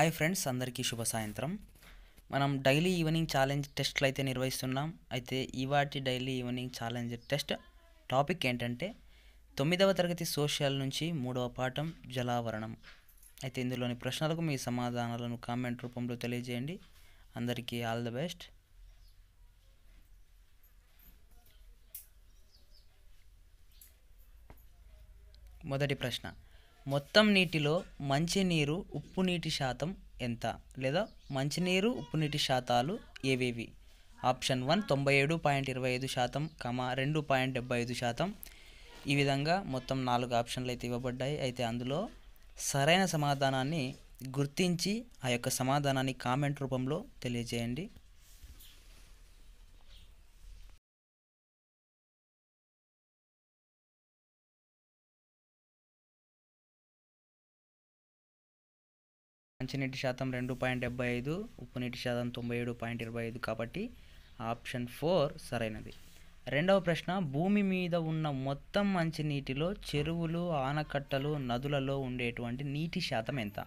Hi friends, అందరికీ శుభ సాయంత్రం. మనం డైలీ ఈవినింగ్ ఛాలెంజ్ టెస్ట్లు అయితే నిర్వహిస్తున్నాం. అయితే ఇవాటి daily evening challenge test topic ఏంటంటే 9వ తరగతి సోషల్ నుంచి 3వ పాఠం జలావరణం. అయితే ఇందులోని ప్రశ్నలకు మీ సమాధానాలను కామెంట్ రూపంలో తెలియజేయండి. అందరికీ ఆల్ ది బెస్ట్. మొదటి ప్రశ్న, మొత్తం నీటిలో మంచినీరు ఉప్పు నీటి శాతం ఎంత? లేదా మంచినీరు ఉప్పు నీటి శాతాలు ఏవేవి? ఆప్షన్ 1 97.25%, 2.75%. ఈ విధంగా మొత్తం 4 ఆప్షన్లు అయితే ఇవ్వబడ్డాయి. అయితే అందులో సరైన సమాధానాన్ని గుర్తించి ఆ యొక్క సమాధానాన్ని కామెంట్ రూపంలో తెలియజేయండి. మంచినీటి శాతం 2.75, ఉప్పు నీటి శాతం 97.25, కాబట్టి ఆప్షన్ 4 సరైనది. రెండవ ప్రశ్న, భూమి మీద ఉన్న మొత్తం మంచినీటిలో చెరువులు, ఆనకట్టలు, నదులలో ఉండేటువంటి నీటి శాతం ఎంత?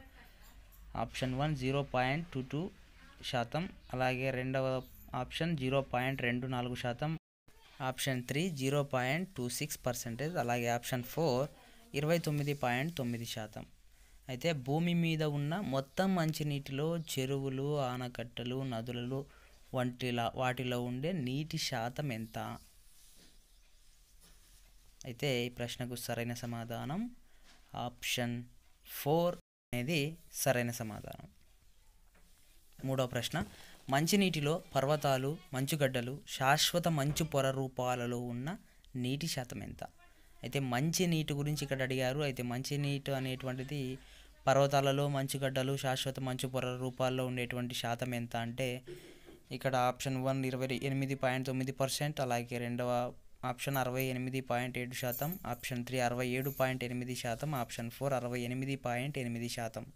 ఆప్షన్ 1 0.22%, అలాగే రెండవ ఆప్షన్ 0.24%, ఆప్షన్ 3 0.26%, అలాగే ఆప్షన్ 4 29.9%. అయితే భూమి మీద ఉన్న మొత్తం మంచినీటిలో చెరువులు, ఆనకట్టలు, నదులలో వాటిలో ఉండే నీటి శాతం ఎంత? అయితే ఈ ప్రశ్నకు సరైన సమాధానం ఆప్షన్ 4 అనేది సరైన సమాధానం. మూడవ ప్రశ్న, మంచినీటిలో పర్వతాలు, మంచుగడ్డలు, శాశ్వత మంచు పొర రూపాలలో ఉన్న నీటి శాతం ఎంత? అయితే మంచినీటి గురించి ఇక్కడ అడిగారు. అయితే మంచినీటి అనేటువంటిది పర్వతాలలో, మంచుగడ్డలు, శాశ్వత మంచు పొర రూపాల్లో ఉండేటువంటి శాతం ఎంత అంటే ఇక్కడ ఆప్షన్ 1 28.9%, అలాగే రెండవ ఆప్షన్ 68.7%, ఆప్షన్ 3 67.8%, ఆప్షన్ 4 68.8%.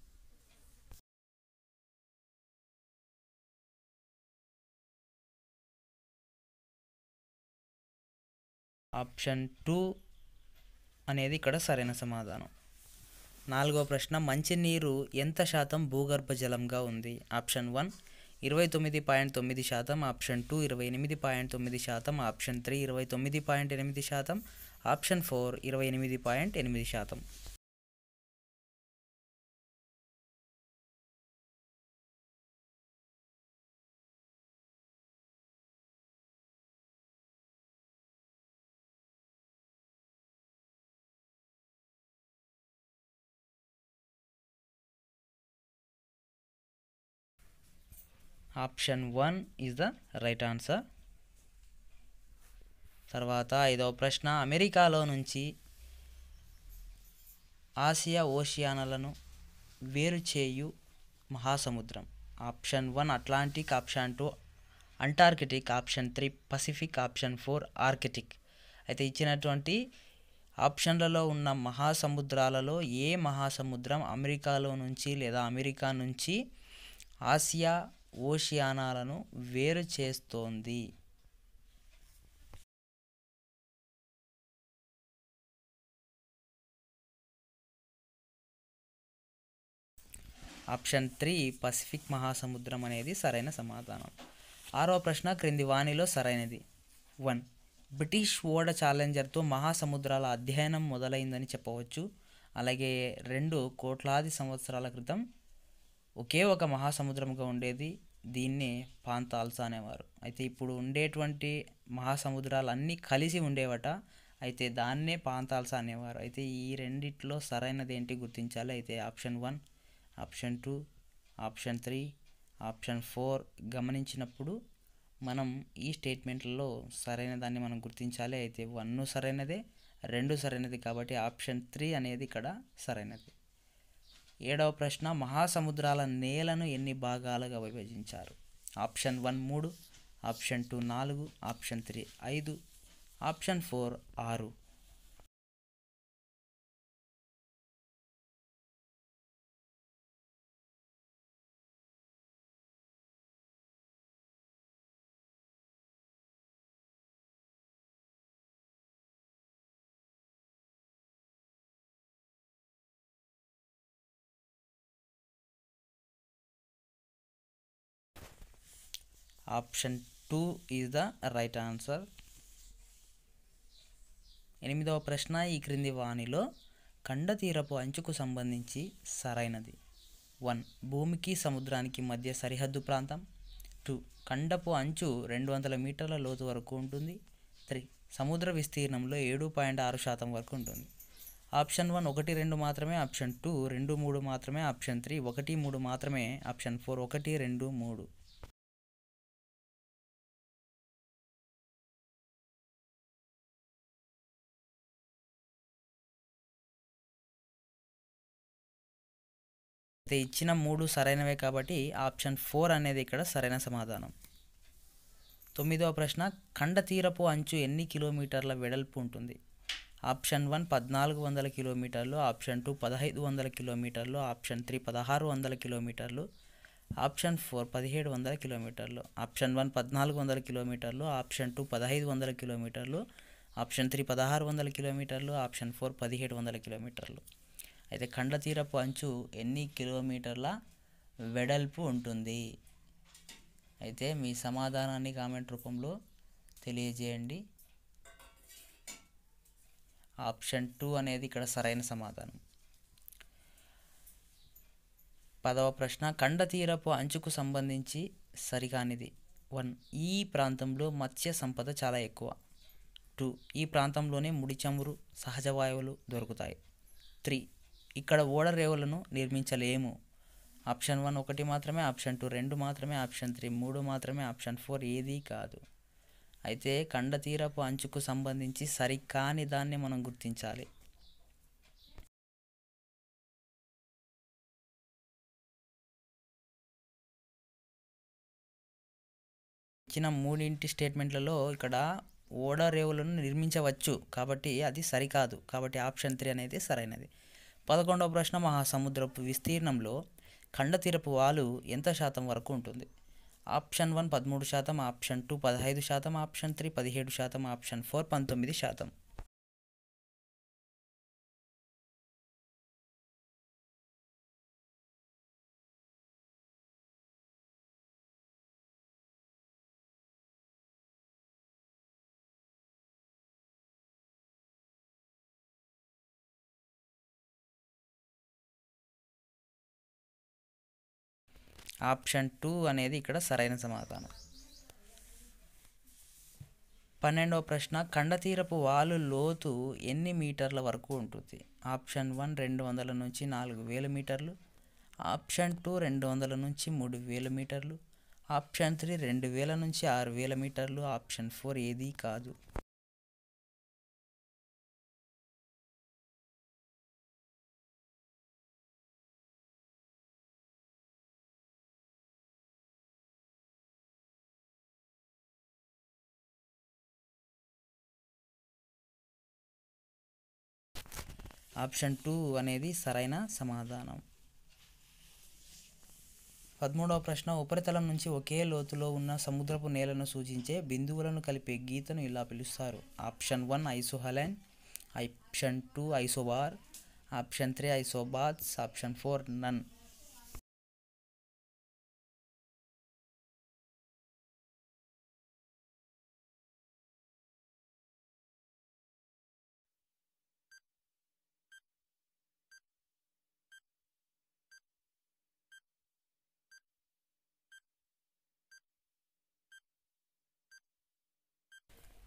ఆప్షన్ 2 అనేది ఇక్కడ సరైన సమాధానం. నాలుగవ ప్రశ్న, మంచినీరు ఎంత శాతం భూగర్భ జలంగా ఉంది? Option 1 29.9%, option 2 28.9%, option 3 29.8%, option 4 28.8%. Option 1 is the right answer. తర్వాత ఐదవ ప్రశ్న, అమెరికాలో నుంచి ఆసియా ఓషియానాలను వేరు చేయు మహాసముద్రం? Option 1 Atlantic, option 2 Antarctic, option 3 Pacific, option 4 Arctic. అయితే ఇచ్చినటువంటి ఆప్షన్లలో ఉన్న మహాసముద్రాలలో ఏ మహాసముద్రం అమెరికాలో నుంచి లేదా అమెరికా నుంచి ఆసియా ఓషియానాలను వేరు చేస్తోంది? ఆప్షన్ 3 పసిఫిక్ మహాసముద్రం అనేది సరైన సమాధానం. ఆరవ ప్రశ్న, క్రింది వానిలో సరైనది? 1 బ్రిటిష్ ఓడ ఛాలెంజర్తో మహాసముద్రాల అధ్యయనం మొదలైందని చెప్పవచ్చు. అలాగే 2 కోట్లాది సంవత్సరాల క్రితం ఒకే ఒక మహాసముద్రంగా ఉండేది, దీన్ని పాంతాల్సా అనేవారు. అయితే ఇప్పుడు ఉండేటువంటి మహాసముద్రాలు అన్నీ కలిసి ఉండేవట, అయితే దాన్నే పాంతాల్సా అనేవారు. అయితే ఈ రెండిట్లో సరైనది ఏంటి గుర్తించాలి. అయితే ఆప్షన్ 1, ఆప్షన్ 2, ఆప్షన్ 3, ఆప్షన్ 4 గమనించినప్పుడు మనం ఈ స్టేట్మెంట్లలో సరైన దాన్ని మనం గుర్తించాలి. అయితే 1 సరైనదే, 2 సరైనది, కాబట్టి ఆప్షన్ 3 అనేది ఇక్కడ సరైనది. ఏడవ ప్రశ్న, మహాసముద్రాల నేలను ఎన్ని భాగాలుగా విభజించారు? Option 1 3, option 2 4, option 3 5, option 4 6. Option 2 is the right answer. 8వ ప్రశ్న, ఈ క్రింది వానిలో ఖండతీరపు అంచుకు సంబంధించి సరైనది. 1. భూమికి సముద్రానికి మధ్య సరిహద్దు ప్రాంతం. 2. ఖండపు అంచు 200 మీటర్ల లోతు వరకు ఉంటుంది. 3. సముద్ర విస్తీర్ణంలో 7.6% వరకు ఉంటుంది. ఆప్షన్ 1 1, 2 మాత్రమే, ఆప్షన్ 2 2, 3 మాత్రమే, ఆప్షన్ 3 1, 3 మాత్రమే, ఆప్షన్ 4 1, 2, 3. అయితే ఇచ్చిన 3 సరైనవే కాబట్టి ఆప్షన్ 4 అనేది ఇక్కడ సరైన సమాధానం. 9వ ప్రశ్న, ఖండతీరపు అంచు ఎన్ని కిలోమీటర్ల వెడల్పు ఉంటుంది? ఆప్షన్ 1 1400 కిలోమీటర్లు, ఆప్షన్ 2 1500 కిలోమీటర్లు, ఆప్షన్ 3 1600 కిలోమీటర్లు, ఆప్షన్ 4 1700 కిలోమీటర్లు. ఆప్షన్ 1 1400 కిలోమీటర్లు, ఆప్షన్ 2 1500 కిలోమీటర్లు, ఆప్షన్ 3 1600 కిలోమీటర్లు, ఆప్షన్ 4 1700 కిలోమీటర్లు. అయితే ఖండతీరపు అంచు ఎన్ని కిలోమీటర్ల వెడల్పు ఉంటుంది? అయితే మీ సమాధానాన్ని కామెంట్ రూపంలో తెలియజేయండి. ఆప్షన్ 2 అనేది ఇక్కడ సరైన సమాధానం. 10వ ప్రశ్న, ఖండతీరపు అంచుకు సంబంధించి సరికానిది. 1. ఈ ప్రాంతంలో మత్స్య సంపద చాలా ఎక్కువ. 2. ఈ ప్రాంతంలోనే ముడి చమురు, సహజ వాయువులు దొరుకుతాయి. 3. ఇక్కడ ఓడరేవులను నిర్మించలేము. ఆప్షన్ 1 1 మాత్రమే, ఆప్షన్ 2 2 మాత్రమే, ఆప్షన్ 3 3 మాత్రమే, ఆప్షన్ 4 ఏదీ కాదు. అయితే ఖండతీరపు అంచుకు సంబంధించి సరికాని దాన్ని మనం గుర్తించాలి. ఇచ్చిన 3 స్టేట్మెంట్లలో ఇక్కడ ఓడరేవులను నిర్మించవచ్చు కాబట్టి అది సరికాదు. కాబట్టి ఆప్షన్ 3 అనేది సరైనది. 11వ ప్రశ్న, మహాసముద్రపు విస్తీర్ణంలో ఖండతీరపు వాలు ఎంత శాతం వరకు ఉంటుంది? Option 1 13%, option 2 15%, option 3 17%, option 4 19%. Option 2 అనేది ఇక్కడ సరైన సమాధానం. 12వ ప్రశ్న, ఖండతీరపు వాలు లోతు ఎన్ని మీటర్ల వరకు ఉంటుంది? ఆప్షన్ 1 200 నుంచి 4000 మీటర్లు, ఆప్షన్ 2 200 నుంచి 3000 మీటర్లు, ఆప్షన్ 3 2000 నుంచి 6000 మీటర్లు, ఆప్షన్ 4 ఏదీ కాదు. ఆప్షన్ 2 అనేది సరైన సమాధానం. 13వ ప్రశ్న, ఉపరితలం నుంచి ఒకే లోతులో ఉన్న సముద్రపు నేలను సూచించే బిందువులను కలిపే గీతను ఇలా పిలుస్తారు. Option 1 isohaline, option 2 isobar, option 3 isobaths, option 4 none.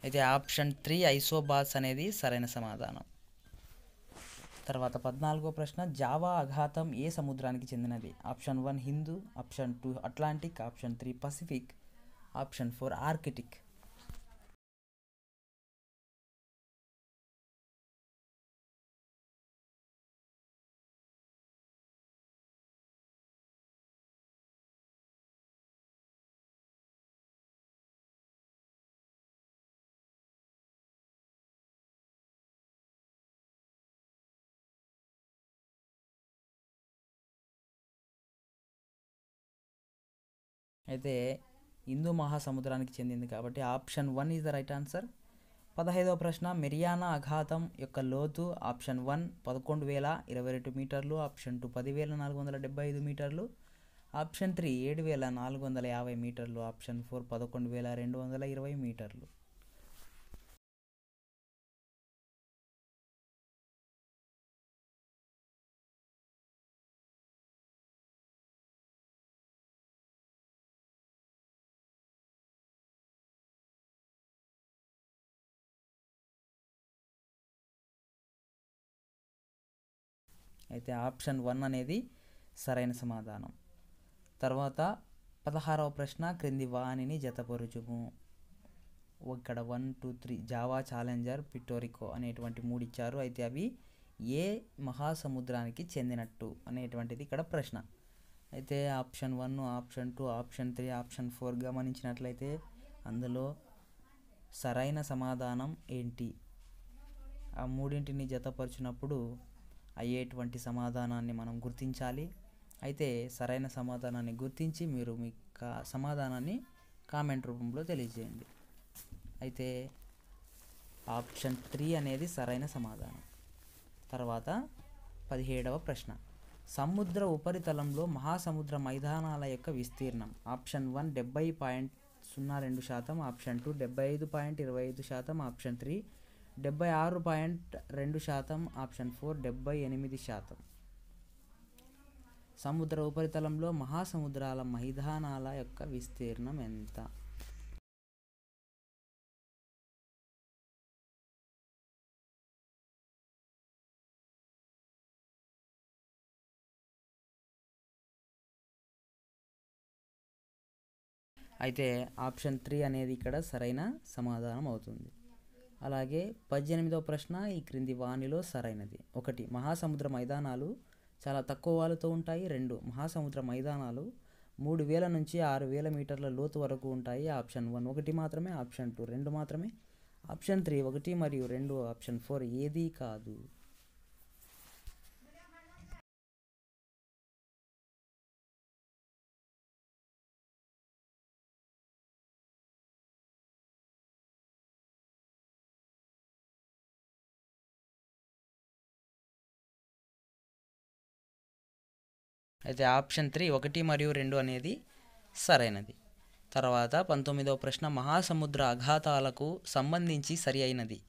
అయితే ఆప్షన్ 3 ఐసోబాస్ అనేది సరైన సమాధానం. తర్వాత 14వ ప్రశ్న, జావా అఘాతం ఏ సముద్రానికి చెందినది? Option 1 Hindu, option 2 Atlantic, option 3 Pacific, option 4 Arctic. అయితే హిందూ మహాసముద్రానికి చెందింది కాబట్టి option 1 is the right answer. 15వ ప్రశ్న, మెరియానా అఘాతం యొక్క లోతు. ఆప్షన్ 1 11,022 మీటర్లు, ఆప్షన్ 2 10,475 మీటర్లు, ఆప్షన్ 3 7,450 మీటర్లు. ఆప్షన్ 4 11,220 మీటర్లు. అయితే ఆప్షన్ 1 అనేది సరైన సమాధానం. తర్వాత 16వ ప్రశ్న క్రింది వాణిని జతపరుచుము. ఇక్కడ 1, 2, 3 జావా, ఛాలెంజర్, పిటోరికో అనేటువంటి 3 ఇచ్చారు. అయితే అవి ఏ మహాసముద్రానికి చెందినట్టు అనేటువంటిది ఇక్కడ ప్రశ్న. అయితే ఆప్షన్ 1, ఆప్షన్ 2, ఆప్షన్ 3, ఆప్షన్ 4 గమనించినట్లయితే అందులో సరైన సమాధానం ఏంటి? ఆ మూడింటిని జతపరిచినప్పుడు అయ్యేటువంటి సమాధానాన్ని మనం గుర్తించాలి. అయితే సరైన సమాధానాన్ని గుర్తించి మీరు మీ సమాధానాన్ని కామెంట్ రూపంలో తెలియజేయండి. అయితే ఆప్షన్ 3 అనేది సరైన సమాధానం. తర్వాత 17వ ప్రశ్న సముద్ర ఉపరితలంలో మహాసముద్ర మైదానాల యొక్క విస్తీర్ణం. Option 1 70.02%, option 2 75.25%, option 3 76.2%, option 4 78%. సముద్ర ఉపరితలంలో మహాసముద్రాల మైదానాల యొక్క విస్తీర్ణం ఎంత? అయితే ఆప్షన్ 3 అనేది ఇక్కడ సరైన సమాధానం అవుతుంది. అలాగే 18వ ప్రశ్న ఈ క్రింది వానిలో సరైనది. 1 మహాసముద్ర మైదానాలు చాలా తక్కువ వాలుతో ఉంటాయి. 2 మహాసముద్ర మైదానాలు 3,000 నుంచి 6,000 మీటర్ల లోతు వరకు ఉంటాయి. ఆప్షన్ 1 1 మాత్రమే, ఆప్షన్ 2 2 మాత్రమే, ఆప్షన్ 3 1 మరియు 2, ఆప్షన్ 4 ఏదీ కాదు. అయితే ఆప్షన్ 3 1 మరియు 2 అనేది సరైనది. తర్వాత 19వ ప్రశ్న మహాసముద్ర అఘాతాలకు సంబంధించి సరి అయినది.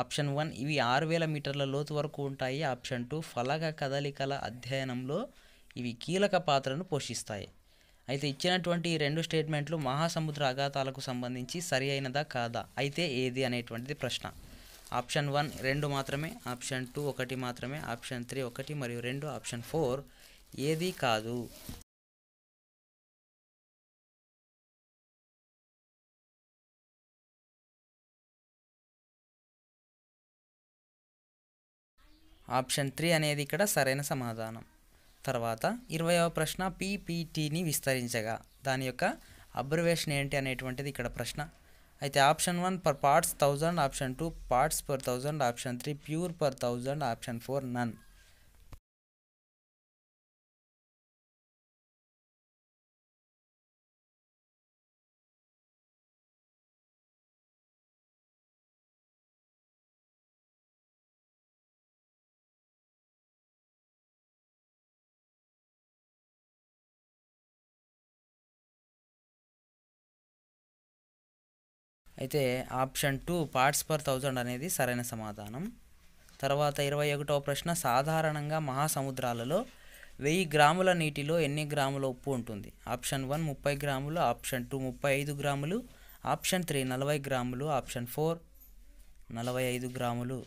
ఆప్షన్ 1 ఇవి 6,000 మీటర్ల లోతు వరకు ఉంటాయి. ఆప్షన్ 2 ఫలక కదలికల అధ్యయనంలో ఇవి కీలక పాత్రను పోషిస్తాయి. అయితే ఇచ్చినటువంటి ఈ 2 స్టేట్మెంట్లు మహాసముద్ర అఘాతాలకు సంబంధించి సరి అయినదా కాదా, అయితే ఏది అనేటువంటిది ప్రశ్న. ఆప్షన్ 1 2 మాత్రమే, ఆప్షన్ 2 1 మాత్రమే, ఆప్షన్ 3 1 మరియు 2, ఆప్షన్ 4 ఏదీ కాదు. ఆప్షన్ 3 అనేది ఇక్కడ సరైన సమాధానం. తర్వాత 20వ ప్రశ్న పీపీటీని విస్తరించగా దాని యొక్క అబ్రివేషన్ ఏంటి అనేటువంటిది ఇక్కడ ప్రశ్న. అయితే option 1 per parts 1000, option 2 parts per 1000, option 3 pure per 1000, option 4 none. అయితే ఆప్షన్ 2 పార్ట్స్ పర్ 1000 అనేది సరైన సమాధానం. తర్వాత 21వ ప్రశ్న సాధారణంగా మహాసముద్రాలలో 1000 గ్రాముల నీటిలో ఎన్ని గ్రాముల ఉప్పు ఉంటుంది? ఆప్షన్ 1 30 గ్రాములు, ఆప్షన్ 2 35 గ్రాములు, ఆప్షన్ 3 40 గ్రాములు, ఆప్షన్ 4 45 గ్రాములు.